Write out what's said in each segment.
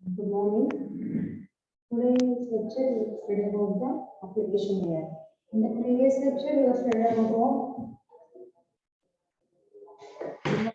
Good morning. Today's lecture is study about the application layer. In the previous lecture, we have studied about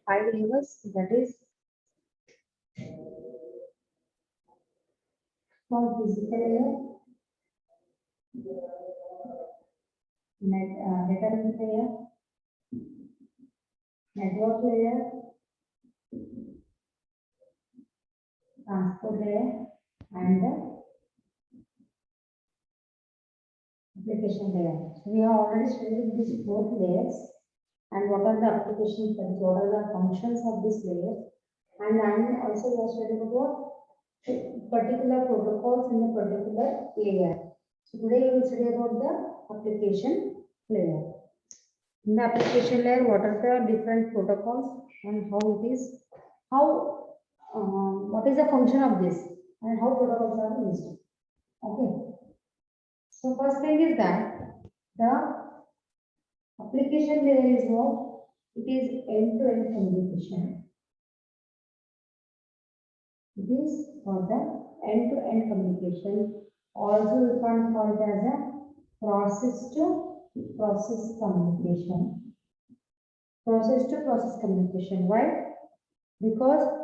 five layers, that is called physical layer, data link layer, network layer, transport layer, and the application layer. So we have already studied these four layers and what are the applications, what are the functions of this layer, and also we have studied about particular protocols in a particular layer. So today we will study about the application layer. In the application layer, what are the different protocols and how it is, what is the function of this and how protocols are used. Okay. So first thing is that the application layer is what? It is end-to-end communication. It is for the end-to-end communication. Also, we can call it as a process-to-process communication. Process-to-process communication. Why? Because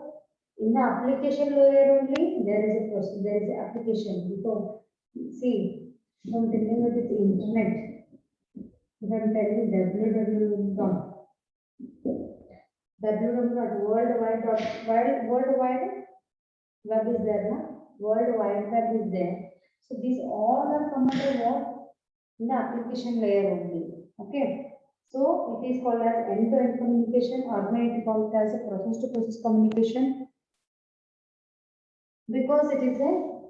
in the application layer only there is a process, there is an application. Because see, if I'm telling you this internet, if I'm telling worldwide web is there, na? World Wide Web is there. So these all are come under what? In the application layer only. Okay. So it is called as end-to-end communication, or may it called as a process-to-process communication, because it is a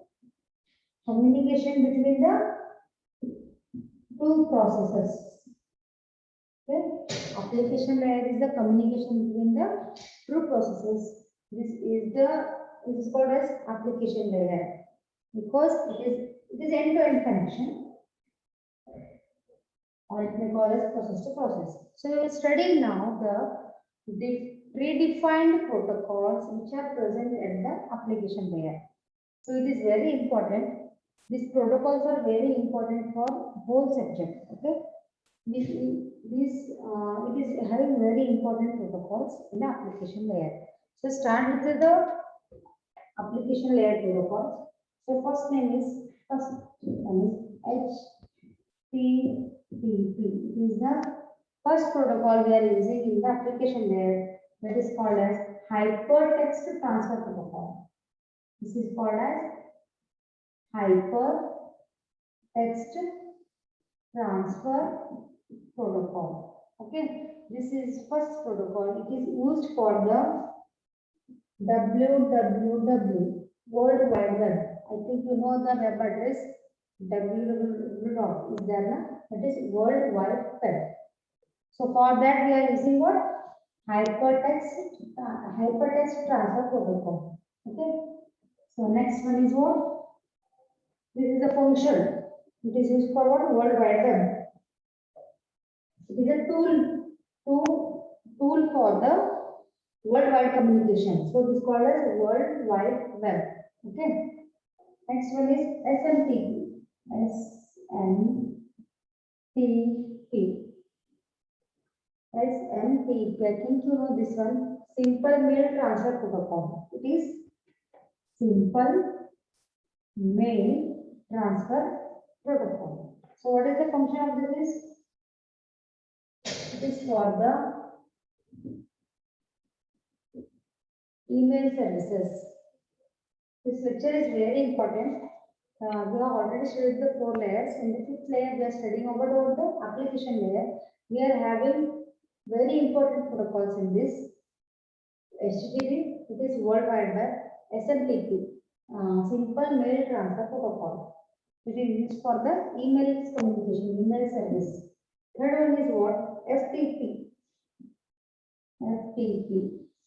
communication between the two processes. Okay. Application layer is the communication between the two processes. This is called as application layer because it is end-to-end connection, or it may call as process to process. So we are studying now the predefined protocols which are present at the application layer. So it is very important. These protocols are very important for whole subject. Okay, it is having very important protocols in the application layer. So start with the application layer protocols. So first one is HTTP. It is the first protocol we are using in the application layer, that is called as Hypertext Transfer Protocol. This is called as Hypertext Transfer Protocol. Okay, this is first protocol. It is used for the www, World Wide Web. I think you know the web address www dot is there, na? That is World Wide Web. So for that we are using what? Hypertext Transfer Protocol. Okay. So next one is what? This is a function. It is used for what? World Wide Web. It is a tool for the worldwide communication. So this is called as World Wide Web. Okay. Next one is SMTP. SMTP. I think you know this one. Simple Mail Transfer Protocol. It is Simple Mail Transfer Protocol. So what is the function of this? It is for the email services. This lecture is very important. We have already studied the four layers. In the fifth layer, we are studying about the application layer. We are having very important protocols in this. HTTP, it is World Wide Web. SMTP, Simple Mail Transfer Protocol. It is used for the email communication, email service. Third one is what? FTP.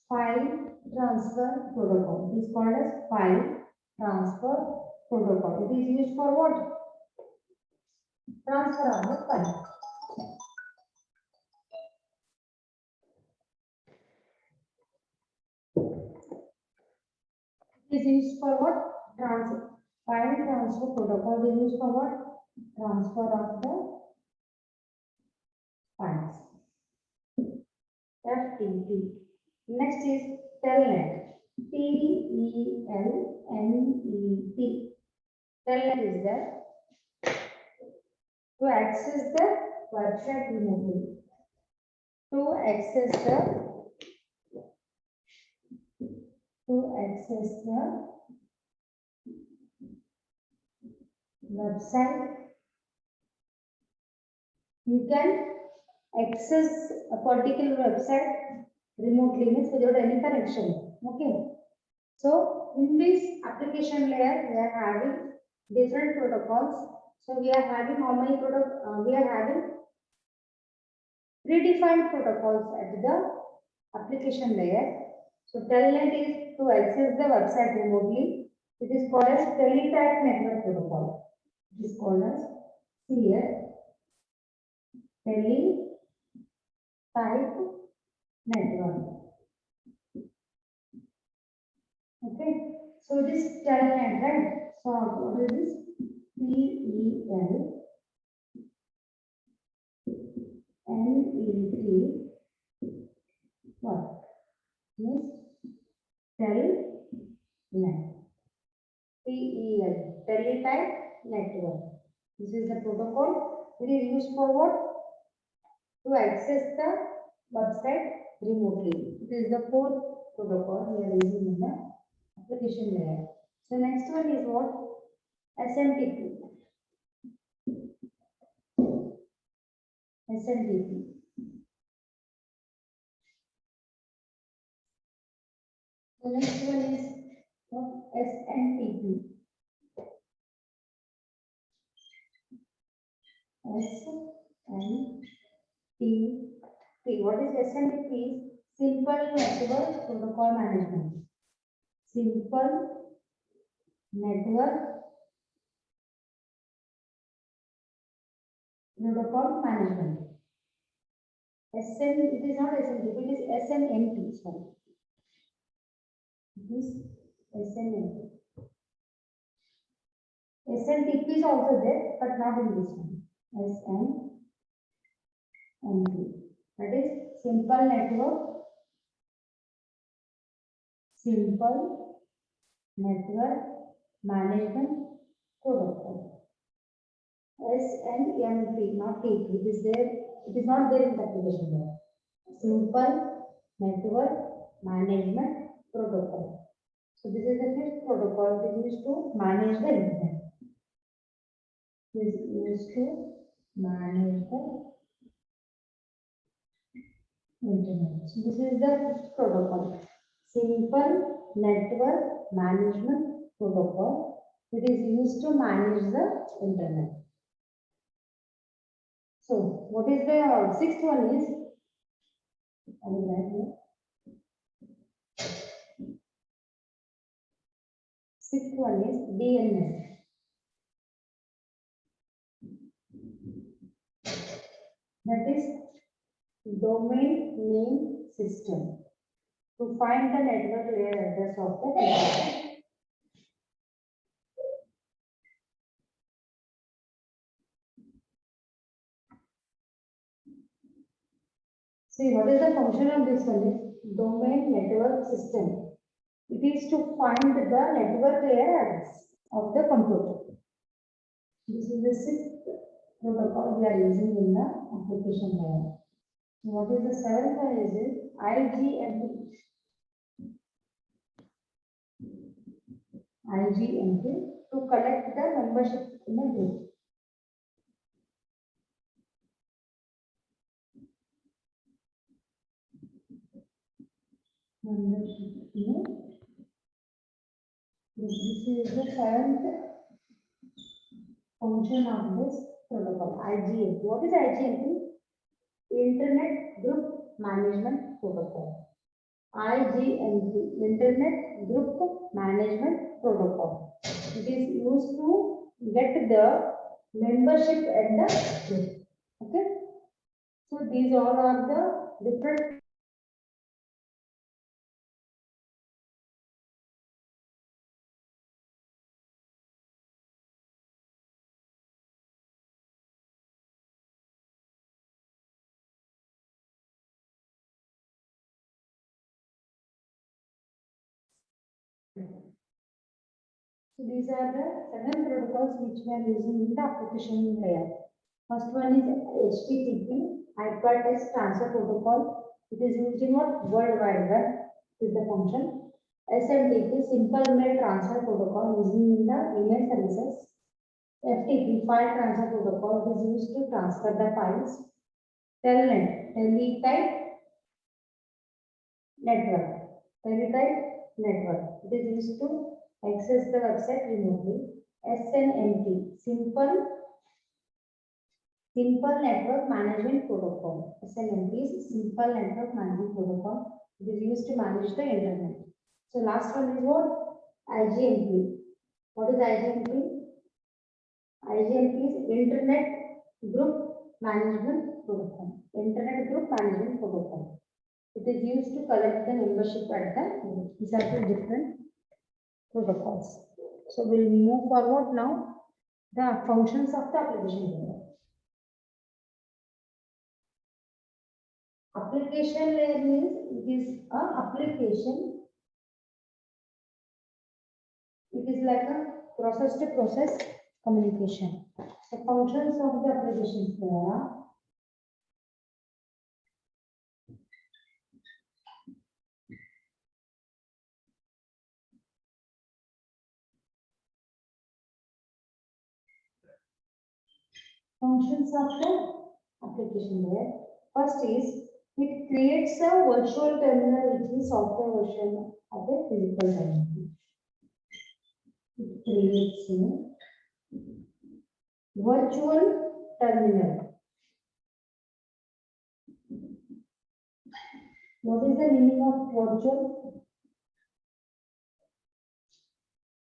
File Transfer Protocol. It is called as File Transfer Protocol. It is used for what? Transfer of the file. Is used for what? File transfer protocol is used for what? Transfer of the files. FTP. Next is Telnet. Telnet. Telnet is there to access the website remotely. To access the website, you can access a particular website remotely, means without any connection. Okay. So in this application layer, we are having different protocols. So we are having how many protocols? We are having predefined protocols at the application layer. So Telnet is to access the website remotely. It is called as Teletype Network Protocol. It is called as here Teletype Network. Okay. So this Telnet, right? So what is this? TELNET. What? Yes. Telnet. Teletype Network. This is the protocol. It is used for what? To access the website remotely. It is the fourth protocol we are using in the application layer. So next one is what? SMTP. SMTP. The next one is what? SMTP. SMTP. What is SMTP? Simple Network Protocol Management. Simple Network Protocol Management. It is not SMTP, it is SNMP. Sorry. It is SNMP. SNTP is also there, but not in this one. SNMP. That is Simple Network Management Protocol. SNMP, not TP. It is there. It is not there in the application there. Simple Network Management Protocol. So this is the fifth protocol that is used to manage the internet. Is used to manage the internet. So this is the fifth protocol. Simple Network Management Protocol. It is used to manage the internet. So what is the sixth one is? Sixth one is DNS. That is Domain Name System. To find the network layer address of the network. See, what is the function of this one? Domain network system. It is to find the network layer address of the computer. This is the sixth protocol we are using in the application layer. What is the seventh one? Is it IGMP? IGMP to collect the membership in a group. Membership in a group. This is the seventh function of this protocol, IGMP. What is IGMP? Internet Group Management Protocol. IGMP, Internet Group Management Protocol. It is used to get the membership at the group. Okay. So these all are the different So these are the 7 protocols which we are using in the application layer. First one is HTTP, Hypertext Transfer Protocol. It is used in what? World Wide Web is the function. SMTP, Simple Mail Transfer Protocol, using in the email services. FTP, File Transfer Protocol, is used to transfer the files. Telnet, Teletype Network. Teletype Network. It is used to access the website remotely. SNMP, Simple Network Management Protocol. SNMP is Simple Network Management Protocol. It is used to manage the internet. So last one is what? IGMP. What is IGMP? IGMP is Internet Group Management Protocol. Internet Group Management Protocol. It is used to collect the membership at the group. These are two different protocols. So we'll move forward now. The functions of the application layer. Application layer means it is an application. It is like a process to process communication. The functions of the application layer are functions of the application layer. First is it creates a virtual terminal which is software version of a physical terminal. It creates a virtual terminal. What is the meaning of virtual?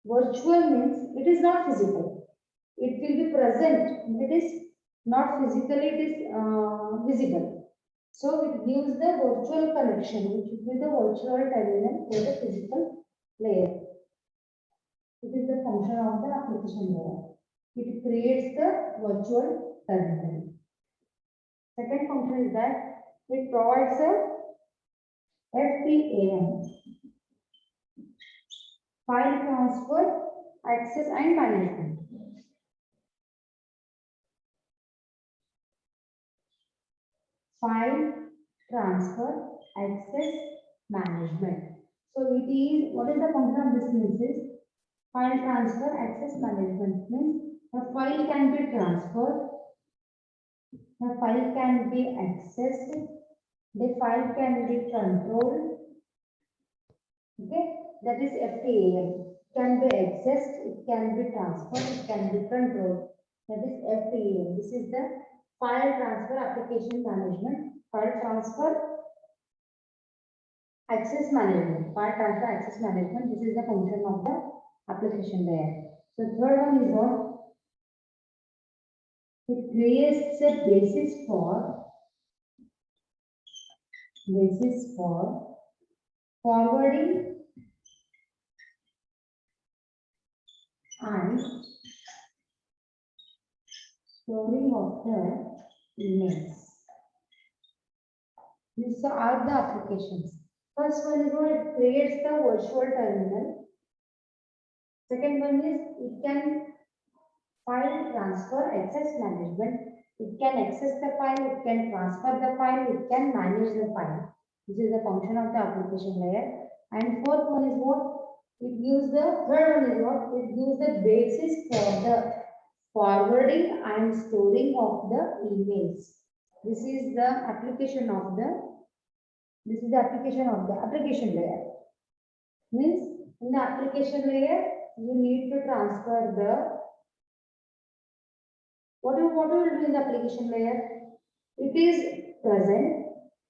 Virtual means it is not physical. It will be present. It is not physically, it is visible. So it gives the virtual connection, which will be the virtual terminal for the physical layer. It is the function of the application layer. It creates the virtual terminal. Second function is that it provides a FTAM, file transfer, access and management. File transfer, access, management. So it is, what is the function of this means is file transfer, access, management means the file can be transferred, the file can be accessed, the file can be controlled. Okay, that is FTAM. Can be accessed, it can be transferred, it can be controlled. That is FTAM. This is the file transfer application management, file transfer access management, file transfer access management. This is the function of the application layer. So third one is what? It creates a basis for forwarding and storing of the emails. These are the applications. First one is what? It creates the virtual terminal. Second one is it can file transfer access management. It can access the file, it can transfer the file, it can manage the file. This is the function of the application layer. And fourth one is what? It gives the third one is what? It gives the basis for the forwarding and storing of the emails. This is the application of the application layer. Means in the application layer, you need to transfer the what you will do in the application layer? It is present,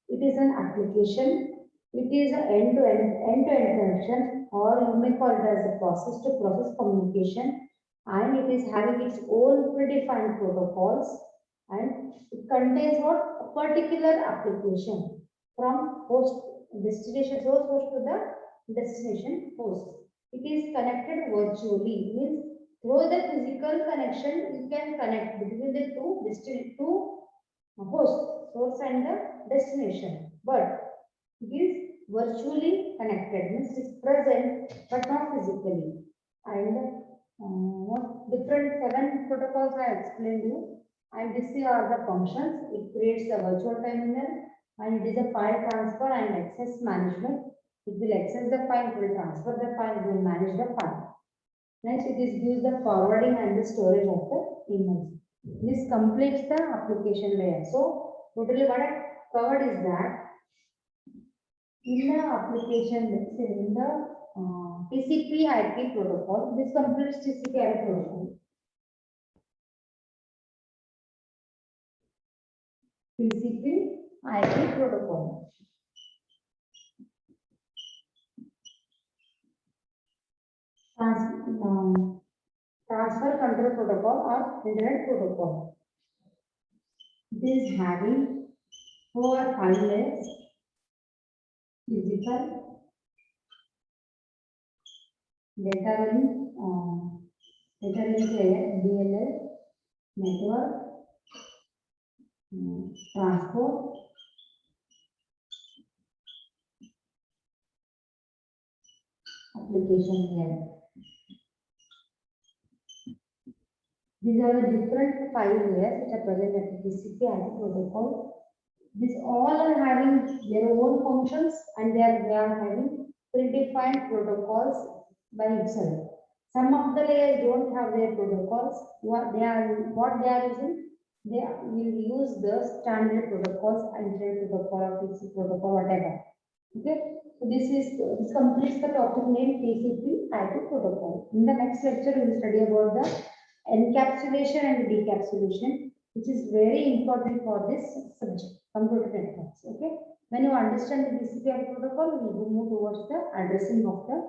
it is an application, it is an end-to-end connection, or you may call it as a process to process communication, and it is having its own predefined protocols, and it contains what? A particular application from host destination source host to the destination host. It is connected virtually, means through the physical connection, you can connect between the two hosts, source and the destination. But it is virtually connected, means it is present but not physically. and what different 7 protocols I explained you, and this are the functions. It creates the virtual terminal, and it is a file transfer and access management. It will access the file, it will transfer the file, it will manage the file. Next, it is gives the forwarding and the storage of the image. This completes the application layer. So, totally what I covered is that in the application, let's say in the TCP IP protocol, this completes TCP IP protocol. TCP IP protocol. Transfer control protocol or internet protocol. This having 4 file layers: physical, data link layer, DLL, network, transport, application layer. These are the different file layers which are present at the TCP IP protocol. These all are having their own functions and they are having predefined protocols by itself. Some of the layers don't have their protocols. What they are using, they will use the standard protocols, Internet protocol or TCP protocol, whatever. Okay. So this completes the topic named TCP IP protocol. In the next lecture, we will study about the encapsulation and decapsulation, which is very important for this subject, computer networks. Okay. When you understand the TCP/IP protocol, we will move towards the addressing of the